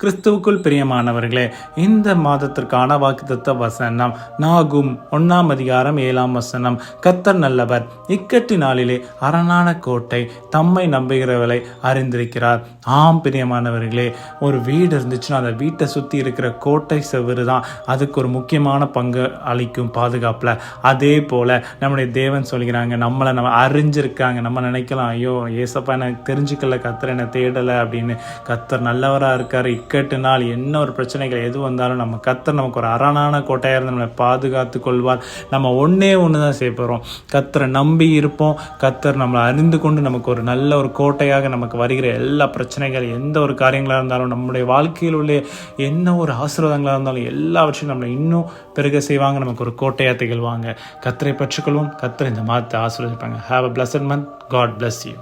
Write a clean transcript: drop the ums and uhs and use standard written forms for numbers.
கிறிஸ்துவுக்குள் பிரியமானவர்களே, இந்த மாதத்திற்கான வாக்குத்தத்த வசனம் நாகும் 1:7 கர்த்தர் நல்லவர், இக்கட்டு நாளிலே அரணான கோட்டை, தம்மை நம்புகிறவர்களை அறிந்திருக்கிறார். ஆம் பிரியமானவர்களே, ஒரு வீடு இருந்துச்சுன்னா அந்த வீட்டை சுற்றி இருக்கிற கோட்டை செவரு தான் அதுக்கு ஒரு முக்கியமான பங்கு அளிக்கும் பாதுகாப்பில். அதே போல் நம்முடைய தேவன் சொல்கிறாங்க, நம்மளை நம்ம அறிஞ்சிருக்காங்க. நம்ம நினைக்கலாம், ஐயோ ஏசப்பா எனக்கு தெரிஞ்சுக்கல, கர்த்தர் என்னை தேடலை அப்படின்னு. கர்த்தர் நல்லவராக இருக்கார். இக்கட்டு நாள் என்ன ஒரு பிரச்சனைகள் எது வந்தாலும் நம்ம கர்த்தர் நமக்கு ஒரு அரணான கோட்டையாக இருந்து நம்மளை பாதுகாத்து கொள்வார். நம்ம ஒன்றே தான் செய்ய போகிறோம், கர்த்தரை நம்பி இருப்போம். கர்த்தர் நம்மளை அறிந்து கொண்டு நமக்கு ஒரு நல்ல ஒரு கோட்டையாக நமக்கு வருகிற எல்லா பிரச்சனைகள் எந்த ஒரு காரியங்களாக இருந்தாலும், நம்முடைய வாழ்க்கையில் உள்ள என்ன ஒரு ஆசீர்வாதங்களாக இருந்தாலும் எல்லாவற்றையும் நம்மளை இன்னும் பெருக செய்வாங்க. நமக்கு ஒரு கோட்டையாக திகழ்வாங்க. கர்த்தரை பற்றிக்கொள்வோம். கர்த்தர் இந்த மாதத்தை ஆசீர்வதிப்பாங்க. Have a blessed month. God bless you.